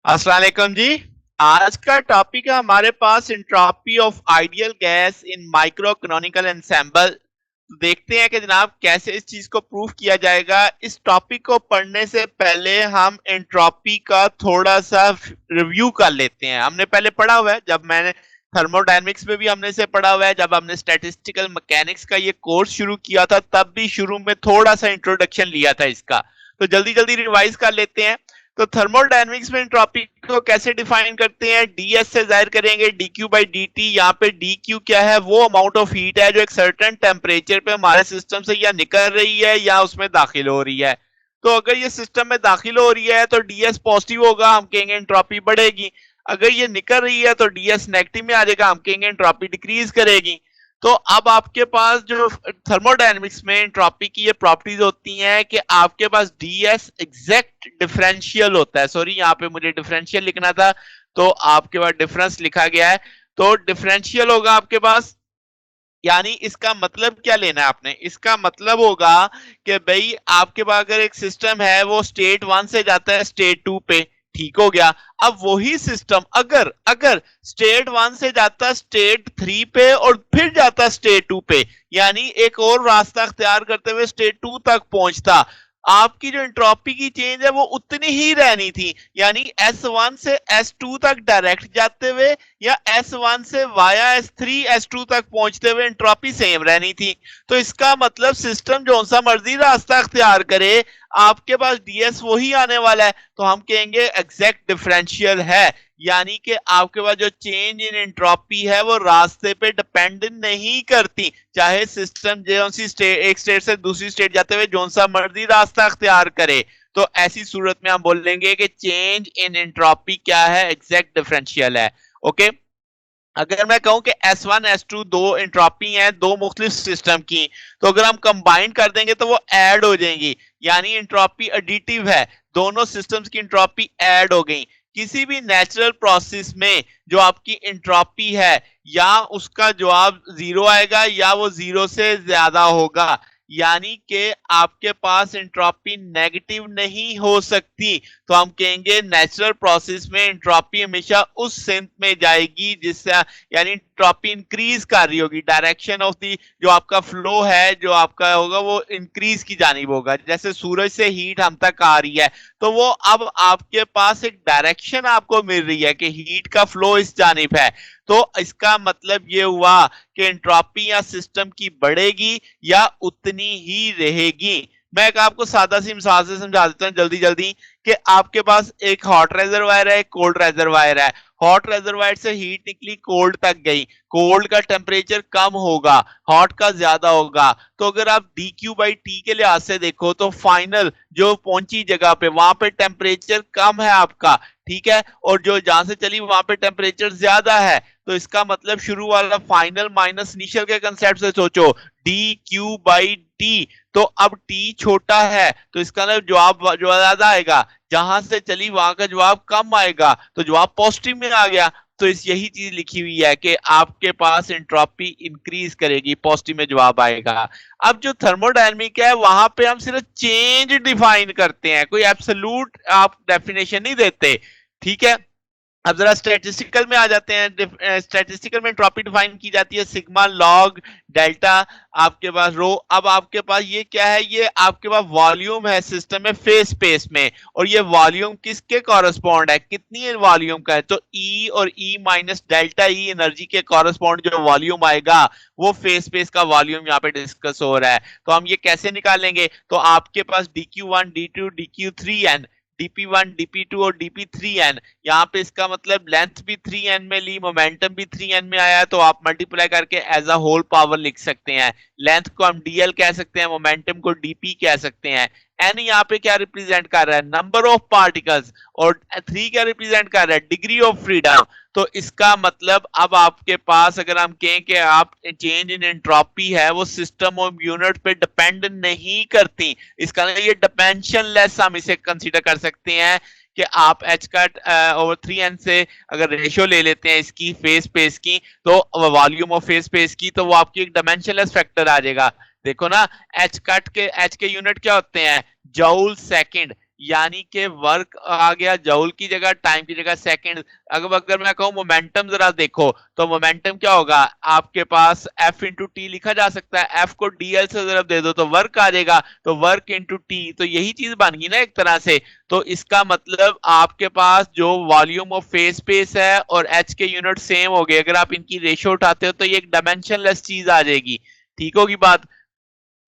अस्सलाम वालेकुम जी। आज का टॉपिक है हमारे पास entropy of ideal gas in microcanonical ensemble. देखते हैं कि जनाब कैसे इस चीज को प्रूव किया जाएगा। इस टॉपिक को पढ़ने से पहले हम एंट्रोपी का थोड़ा सा रिव्यू कर लेते हैं। हमने पहले पढ़ा हुआ है, जब मैंने थर्मोडायनेमिक्स में भी हमने इसे पढ़ा हुआ है, जब हमने स्टैटिस्टिकल मैकेनिक्स का ये कोर्स शुरू किया था तब भी शुरू में थोड़ा सा इंट्रोडक्शन लिया था इसका। तो जल्दी जल्दी रिवाइज कर लेते हैं। तो थर्मोडायनेमिक्स में एंट्रोपी को कैसे डिफाइन करते हैं? डीएस से जाहिर करेंगे, D Q by D T. यहाँ पे डी क्यू क्या है? वो अमाउंट ऑफ हीट है जो एक सर्टेन टेम्परेचर पे हमारे सिस्टम से या निकल रही है या उसमें दाखिल हो रही है। तो अगर ये सिस्टम में दाखिल हो रही है तो डीएस पॉजिटिव होगा, हम कहेंगे एंट्रोपी बढ़ेगी। अगर ये निकल रही है तो डीएस नेगेटिव में आ जाएगा, हम कहेंगे एंट्रोपी डिक्रीज करेगी। तो अब आपके पास जो थर्मोडायनेमिक्स में एंट्रोपी की ये प्रॉपर्टीज होती हैं कि आपके पास डीएस एग्जैक्ट डिफरेंशियल होता है। सॉरी, यहाँ पे मुझे डिफरेंशियल लिखना था, तो आपके पास डिफरेंस लिखा गया है। तो डिफरेंशियल होगा आपके पास, यानी इसका मतलब क्या लेना है आपने? इसका मतलब होगा कि भाई आपके पास अगर एक सिस्टम है वो स्टेट वन से जाता है स्टेट टू पे, ठीक हो गया। अब वही सिस्टम अगर अगर स्टेट वन से जाता स्टेट थ्री पे और फिर जाता स्टेट टू पे, यानी एक और रास्ता अख्तियार करते हुए स्टेट टू तक पहुंचता, आपकी जो एंट्रोपी की चेंज है वो उतनी ही रहनी थी। यानी S1 से S2 तक डायरेक्ट जाते हुए या S1 से वाया S3 S2 तक पहुंचते हुए एंट्रोपी सेम रहनी थी। तो इसका मतलब सिस्टम जो सा मर्जी रास्ता अख्तियार करे, आपके पास डीएस वही आने वाला है। तो हम कहेंगे एग्जैक्ट डिफरेंशियल है, यानी कि आपके पास जो चेंज इन एंट्रोपी है वो रास्ते पे डिपेंड नहीं करती, चाहे सिस्टम जो सी स्टेट एक स्टेट से दूसरी स्टेट जाते हुए जो सा मर्जी रास्ता अख्तियार करे। तो ऐसी सूरत में हम बोलेंगे कि चेंज इन एंट्रोपी क्या है? एग्जैक्ट डिफरेंशियल है। ओके। अगर मैं कहूं कि S1 S2 दो एंट्रोपी हैं दो मुख्तलिफ सिस्टम की, तो अगर हम कंबाइन कर देंगे तो वो ऐड हो जाएंगी, यानी एंट्रोपी एडिटिव है। दोनों सिस्टम्स की एंट्रोपी ऐड हो गई। किसी भी नेचुरल प्रोसेस में जो आपकी एंट्रोपी है, या उसका जवाब जीरो आएगा या वो जीरो से ज्यादा होगा, यानी कि आपके पास एंट्रोपी नेगेटिव नहीं हो सकती। तो हम कहेंगे नेचुरल प्रोसेस में एंट्रोपी हमेशा उस सेंस में जाएगी जिससे, यानी एंट्रोपी इंक्रीज कर रही होगी। डायरेक्शन ऑफ दी जो आपका फ्लो है जो आपका होगा वो इंक्रीज की जानिब होगा। जैसे सूरज से हीट हम तक आ रही है, तो वो अब आपके पास एक डायरेक्शन आपको मिल रही है कि हीट का फ्लो इस जानिब है। तो इसका मतलब ये हुआ कि एंट्रोपी या सिस्टम की बढ़ेगी या उतनी ही रहेगी। मैं एक आपको सादा सी मिसाल से समझा देता हूँ जल्दी जल्दी, कि आपके पास एक हॉट रेजरवायर है, एक कोल्ड रेजरवायर है। हॉट रेजरवायर से हीट निकली कोल्ड तक गई, कोल्ड का टेम्परेचर कम होगा, हॉट का ज्यादा होगा। तो अगर आप डी क्यू बाई टी के लिहाज से देखो तो फाइनल जो पहुंची जगह पे वहां पे टेम्परेचर कम है आपका, ठीक है, और जो जहां से चली वहां पे टेम्परेचर ज्यादा है। तो इसका मतलब शुरू वाला फाइनल माइनस इनिशियल के कंसेप्ट से सोचो, डी क्यू बाई टी। तो अब टी छोटा है तो इसका मतलब जवाब जो ज्यादा आएगा, जहां से चली वहां का जवाब कम आएगा, तो जवाब पॉजिटिव में आ गया। तो इस यही चीज लिखी हुई है कि आपके पास एंट्रोपी इंक्रीज करेगी, पॉजिटिव में जवाब आएगा। अब जो थर्मोडायनेमिक है वहां पे हम सिर्फ चेंज डिफाइन करते हैं, कोई एब्सोल्यूट आप डेफिनेशन नहीं देते, ठीक है। अब जरा स्टैटिस्टिकल में आ जाते हैं। स्टैटिस्टिकल में एंट्रोपी डिफाइन की जाती है सिग्मा लॉग डेल्टा, आपके पास रो। अब आपके पास ये क्या है? ये आपके पास वॉल्यूम है सिस्टम में फेस स्पेस में, और ये वॉल्यूम किसके कॉरेस्पॉन्ड है? कितनी वॉल्यूम का है? तो ई और E minus delta E energy के कॉरेस्पॉन्ड जो वॉल्यूम आएगा वो फेस स्पेस का वॉल्यूम यहाँ पे डिस्कस हो रहा है। तो हम ये कैसे निकालेंगे? तो आपके पास D Q one D two D Q three N, dp1 dp2 और dp3n, यहाँ पे इसका मतलब लेंथ भी 3n में ली, मोमेंटम भी 3n में आया, तो आप मल्टीप्लाई करके एज अ होल पावर लिख सकते हैं। लेंथ को हम dl कह सकते हैं, मोमेंटम को dp कह सकते हैं। n यहाँ पे क्या रिप्रेजेंट कर रहा है? Number of particles. और 3 क्या रिप्रेजेंट कर रहा है? Degree of freedom. तो इसका मतलब अब आपके पास अगर हम कहें कि आप चेंज इन एंट्रोपी है वो सिस्टम ऑफ यूनिट पे डिपेंड नहीं करती, इसका ये डिमेंशनलेस हम इसे कंसीडर कर सकते हैं कि आप एच कट ओवर 3n से अगर रेशियो ले लेते हैं इसकी फेस स्पेस की, तो वॉल्यूम ऑफ फेस स्पेस की, तो वो आपकी एक डिमेंशनलेस फैक्टर आ जाएगा। देखो ना, एच के यूनिट क्या होते हैं? जूल सेकंड, यानी कि वर्क आ गया जूल की जगह, टाइम की जगह सेकंड। अगर मैं कहूँ मोमेंटम जरा देखो, तो मोमेंटम क्या होगा, आपके पास F इंटू टी लिखा जा सकता है, F को DL से जरा दे दो तो वर्क आ जाएगा, तो वर्क इंटू टी, तो यही चीज बन गई ना एक तरह से। तो इसका मतलब आपके पास जो वॉल्यूम ऑफ फेस स्पेस है और H के यूनिट सेम हो गए, अगर आप इनकी रेशियो उठाते हो तो ये एक डायमेंशनलेस चीज आ जाएगी। ठीक होगी बात।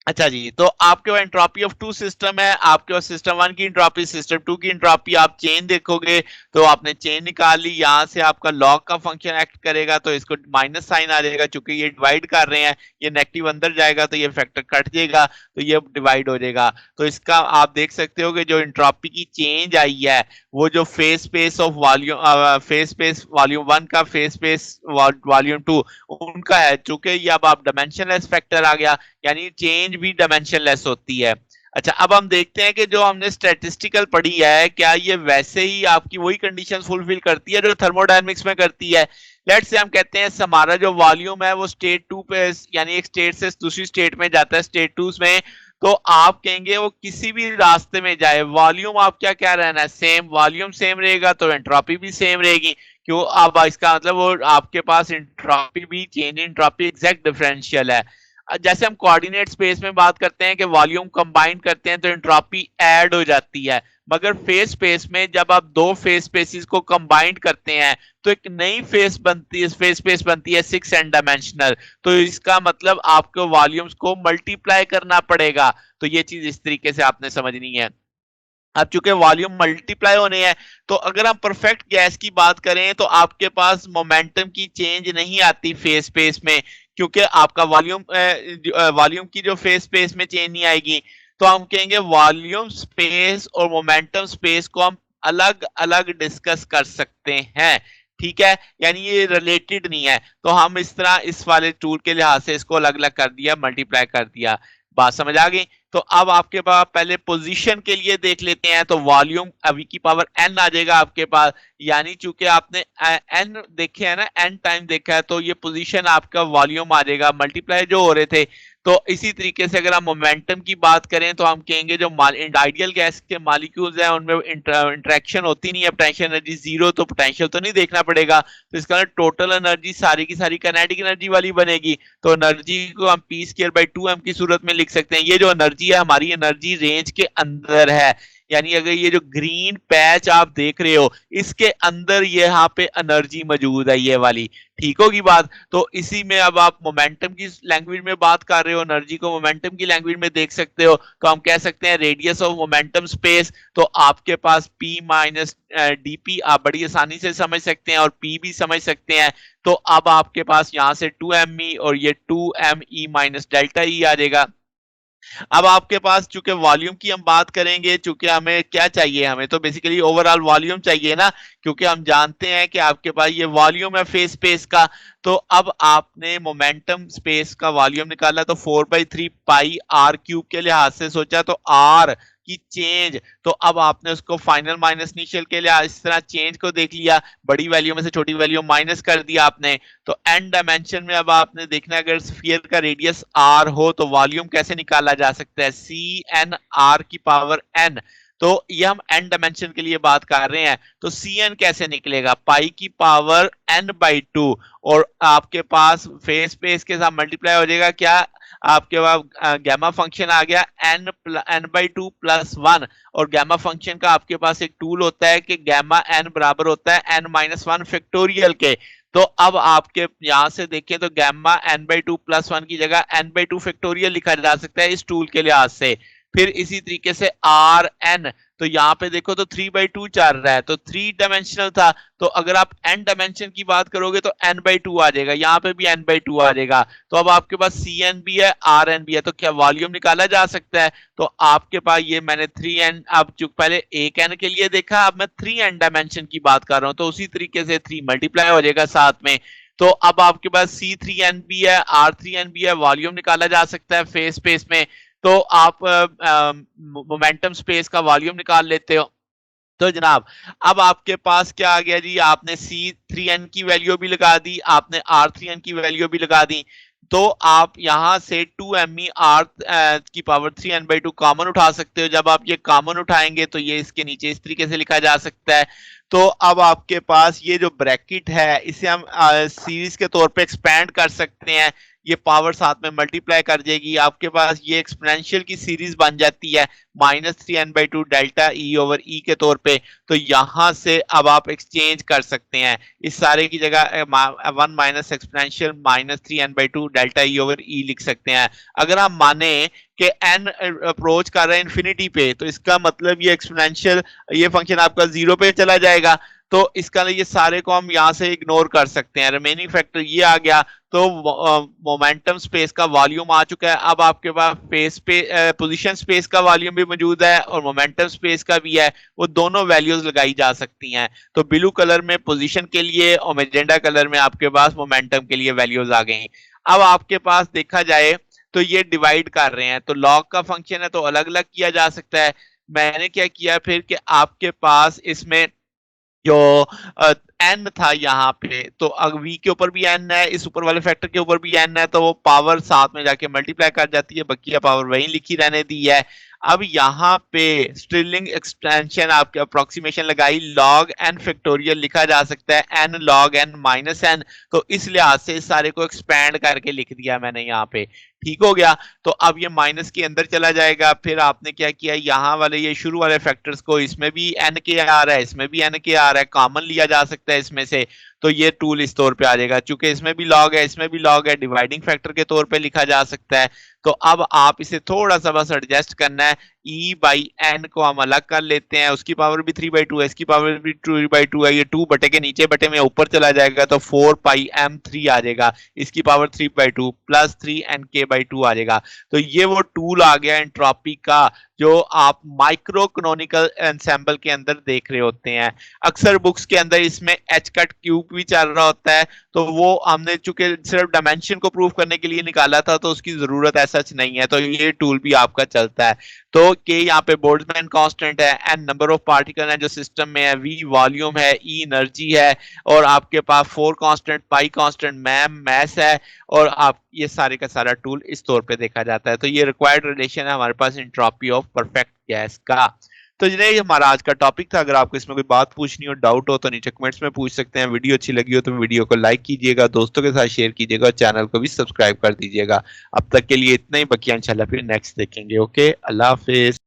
अच्छा जी, तो आपके पास एंट्रोपी ऑफ टू सिस्टम है, आपके पास सिस्टम वन की एंट्रोपी, सिस्टम टू की एंट्रोपी। आप चेन देखोगे तो आपने चेन निकाल ली, यहां से आपका लॉग का फंक्शन एक्ट करेगा तो इसको माइनस साइन आ जाएगा, चूंकि ये डिवाइड कर रहे हैं, ये नेगेटिव अंदर जाएगा तो ये फैक्टर कट जाएगा, तो ये डिवाइड हो जाएगा। तो इसका आप देख सकते हो कि जो एंट्रोपी की चेंज आई है, वो जो face space of volume, face space volume one का फेस स्पेस वॉल्यूम टू उनका है, चूंकि ये अब आप डायमेंशनलेस फैक्टर आ गया, यानी चेंज भी डायमेंशनलेस होती है। अच्छा, अब हम देखते हैं कि जो हमने स्टैटिस्टिकल पढ़ी है, क्या ये वैसे ही आपकी वही कंडीशन फुलफिल करती है जो थर्मोडायनेमिक्स में करती है। लेट्स से हम कहते हैं हमारा जो वॉल्यूम है वो स्टेट टू पे, यानी एक स्टेट से दूसरी स्टेट में जाता है, स्टेट टू में, तो आप कहेंगे वो किसी भी रास्ते में जाए, वॉल्यूम आप क्या क्या रहना है, सेम, वॉल्यूम सेम रहेगा तो एंट्रोपी भी सेम रहेगी। क्यों, अब इसका मतलब वो आपके पास एंट्रोपी भी, चेंज एंट्रोपी एग्जैक्ट डिफरेंशियल है। जैसे हम कोऑर्डिनेट स्पेस में बात करते हैं कि वॉल्यूम कंबाइन करते हैं तो एंट्रोपी ऐड हो जाती है, मगर फेस स्पेस में जब आप दो फेस स्पेसिस को कंबाइन करते हैं तो एक नई फेस बनती है, फेस स्पेस बनती है 6n डायमेंशनल। तो इसका मतलब आपको वॉल्यूम्स को मल्टीप्लाई करना पड़ेगा। तो ये चीज इस तरीके से आपने समझनी है। अब चूंकि वॉल्यूम मल्टीप्लाई होने हैं, तो अगर हम परफेक्ट गैस की बात करें तो आपके पास मोमेंटम की चेंज नहीं आती फेस स्पेस में, क्योंकि आपका वॉल्यूम वॉल्यूम की जो फेस स्पेस में चेंज नहीं आएगी। तो हम कहेंगे वॉल्यूम स्पेस और मोमेंटम स्पेस को हम अलग अलग डिस्कस कर सकते हैं। ठीक है, यानी ये रिलेटेड नहीं है, तो हम इस तरह इस वाले टूल के लिहाज से इसको अलग अलग कर दिया, मल्टीप्लाई कर दिया। बात समझ आ गई। तो अब आपके पास पहले पोजीशन के लिए देख लेते हैं, तो वॉल्यूम वी की पावर n आ जाएगा आपके पास, यानी चूंकि आपने n देखे है ना, n टाइम देखा है, तो ये पोजीशन आपका वॉल्यूम आ जाएगा, मल्टीप्लाई जो हो रहे थे। तो इसी तरीके से अगर हम मोमेंटम की बात करें तो हम कहेंगे जो आइडियल गैस के मॉलिक्यूल्स हैं उनमें इंटरेक्शन होती नहीं है, पोटेंशियल एनर्जी जीरो, तो पोटेंशियल तो नहीं देखना पड़ेगा, तो इसका टोटल एनर्जी सारी की सारी काइनेटिक एनर्जी वाली बनेगी। तो एनर्जी को हम पी स्क्वायर बाई 2m की सूरत में लिख सकते हैं। ये जो एनर्जी है हमारी एनर्जी रेंज के अंदर है, यानी अगर ये जो ग्रीन पैच आप देख रहे हो इसके अंदर ये यहाँ पे एनर्जी मौजूद है, ये वाली। ठीक होगी बात। तो इसी में अब आप मोमेंटम की लैंग्वेज में बात कर रहे हो, एनर्जी को मोमेंटम की लैंग्वेज में देख सकते हो, तो हम कह सकते हैं रेडियस ऑफ मोमेंटम स्पेस, तो आपके पास P माइनस डी आप बड़ी आसानी से समझ सकते हैं और P भी समझ सकते हैं। तो अब आपके पास यहां से 2me और ये 2me माइनस डेल्टा ई आ जाएगा। अब आपके पास चूंकि वॉल्यूम की हम बात करेंगे, चूंकि हमें क्या चाहिए, हमें तो बेसिकली ओवरऑल वॉल्यूम चाहिए ना, क्योंकि हम जानते हैं कि आपके पास ये वॉल्यूम है फेस स्पेस का। तो अब आपने मोमेंटम स्पेस का वॉल्यूम निकाला तो 4/3 पाई आर क्यूब के लिहाज से सोचा, तो आर की चेंज, तो अब आपने उसको फाइनल माइनस इनिशियल के लिए इस तरह चेंज को देख लिया, बड़ी वैल्यू में से छोटी वैल्यू माइनस कर दिया आपने। तो एन डायमेंशन में अब आपने देखना है, अगर स्फीयर का रेडियस आर हो तो वॉल्यूम कैसे निकाला जा सकता है, सी एन आर की पावर एन। तो ये हम एन डायमेंशन के लिए बात कर रहे हैं, तो सी एन कैसे निकलेगा, पाई की पावर एन बाई टू, और आपके पास फेस स्पेस के साथ मल्टीप्लाई हो जाएगा क्या, आपके पास गैमा फंक्शन आ गया n by two plus one, और गैमा फंक्शन का आपके पास एक टूल होता है कि गैमा एन बराबर होता है एन माइनस वन फैक्टोरियल के। तो अब आपके यहां से देखें तो gamma n by two plus one की जगह एन बाई टू फैक्टोरियल लिखा जा सकता है इस टूल के लिहाज से। फिर इसी तरीके से आर एन, तो यहाँ पे देखो तो 3/2 चल रहा है, तो 3 डायमेंशनल था, तो अगर आप n डायमेंशन की बात करोगे तो n/2 आ जाएगा, यहाँ पे भी n/2 आ जाएगा। तो अब आपके पास Cn भी है, Rn भी है, तो क्या वॉल्यूम निकाला जा सकता है। तो आपके पास ये मैंने 3n, अब चूंकि पहले एक n के लिए देखा, अब मैं 3n डायमेंशन की बात कर रहा हूँ, तो उसी तरीके से 3 मल्टीप्लाई हो जाएगा साथ में। तो अब आपके पास C3n भी है, R3n भी है, वॉल्यूम निकाला जा सकता है फेस स्पेस में। तो आप मोमेंटम स्पेस का वॉल्यूम निकाल लेते हो। तो जनाब अब आपके पास क्या आ गया जी, आपने C3n की वैल्यू भी लगा दी, आपने R3n की वैल्यू भी लगा दी। तो आप यहाँ से 2me r की पावर 3n/2 कॉमन उठा सकते हो। जब आप ये कॉमन उठाएंगे तो ये इसके नीचे इस तरीके से लिखा जा सकता है। तो अब आपके पास ये जो ब्रैकेट है इसे हम सीरीज के तौर पे एक्सपेंड कर सकते हैं। ये पावर साथ में मल्टीप्लाई कर जाएगी, आपके पास ये एक्सपोनेंशियल की सीरीज बन जाती है -3n/2 डेल्टा ई ओवर ई के तौर पे। तो यहां से अब आप एक्सचेंज कर सकते हैं, इस सारे की जगह 1 minus exponential -3n/2 delta E over E लिख सकते हैं। अगर हम माने कि n अप्रोच कर रहा है इन्फिनिटी पे, तो इसका मतलब ये एक्सपोनेंशियल ये फंक्शन आपका 0 पे चला जाएगा। तो इसका ये सारे को हम यहाँ से इग्नोर कर सकते हैं। रिमेनिंग फैक्टर ये आ गया। तो मोमेंटम स्पेस का वॉल्यूम आ चुका है। अब आपके पास फेस पे पोजीशन स्पेस का वॉल्यूम भी मौजूद है और मोमेंटम स्पेस का भी है। वो दोनों वैल्यूज लगाई जा सकती हैं। तो ब्लू कलर में पोजीशन के लिए और मैजेंडा कलर में आपके पास मोमेंटम के लिए वैल्यूज आ गई। अब आपके पास देखा जाए तो ये डिवाइड कर रहे हैं, तो लॉग का फंक्शन है तो अलग अलग किया जा सकता है। मैंने क्या किया फिर कि आपके पास इसमें जो एन था यहाँ पे, तो अब वी के ऊपर भी एन है, इस ऊपर वाले फैक्टर के ऊपर भी एन है, तो वो पावर साथ में जाके मल्टीप्लाई कर जाती है, बकिया पावर वहीं लिखी रहने दी है। अब यहाँ पे स्ट्रिलिंग एक्सटेंशन आपके अप्रोक्सीमेशन लगाई, लॉग एन फैक्टोरियल लिखा जा सकता है n log n minus n. तो इस लिहाज से इस सारे को एक्सपैंड करके लिख दिया मैंने यहाँ पे। ठीक हो गया। तो अब ये माइनस के अंदर चला जाएगा। फिर आपने क्या किया, यहाँ वाले ये शुरू वाले फैक्टर्स को, इसमें भी एन के आ रहा है, इसमें भी एन के आ रहा है, कॉमन लिया जा सकता है इसमें से। तो ये टूल इस तौर पे आ जाएगा, चूंकि इसमें भी लॉग है इसमें भी लॉग है, डिवाइडिंग फैक्टर के तौर पे लिखा जा सकता है। तो अब आप इसे थोड़ा सा बस एडजस्ट करना है। ई बाई एन को हम अलग कर लेते हैं, उसकी पावर भी 3/2 है, इसकी पावर भी 3/2 है। ये 2 बटे के नीचे बटे में ऊपर चला जाएगा तो 4πm3 आ जाएगा, इसकी पावर 3/2 प्लस 3nk/2 आ जाएगा। तो ये वो टूल आ गया एंट्रोपी का, जो आप माइक्रो कैनोनिकल एंसेंबल के अंदर देख रहे होते हैं। अक्सर बुक्स के अंदर इसमें एच कट क्यूब भी चल रहा होता है, तो वो हमने चूंकि सिर्फ डायमेंशन को प्रूव करने के लिए निकाला था तो उसकी जरूरत ऐसा नहीं है। तो ये टूल भी आपका चलता है। तो के यहाँ पे बोल्ट्जमैन कांस्टेंट है, एन नंबर ऑफ पार्टिकल है जो सिस्टम में है, वी वॉल्यूम है, ई एनर्जी है, और आपके पास 4 कांस्टेंट, पाई कांस्टेंट, मैम मैस है, और आप ये सारे का सारा टूल इस तौर पे देखा जाता है। तो ये रिक्वायर्ड रिलेशन है हमारे पास एंट्रोपी ऑफ परफेक्ट गैस का। तो ये हमारा आज का टॉपिक था। अगर आपको इसमें कोई बात पूछनी हो, डाउट हो, तो नीचे कमेंट्स में पूछ सकते हैं। वीडियो अच्छी लगी हो तो वीडियो को लाइक कीजिएगा, दोस्तों के साथ शेयर कीजिएगा और चैनल को भी सब्सक्राइब कर दीजिएगा। अब तक के लिए इतना ही, बकिया इंशाल्लाह फिर नेक्स्ट देखेंगे। ओके, अल्लाह हाफिज।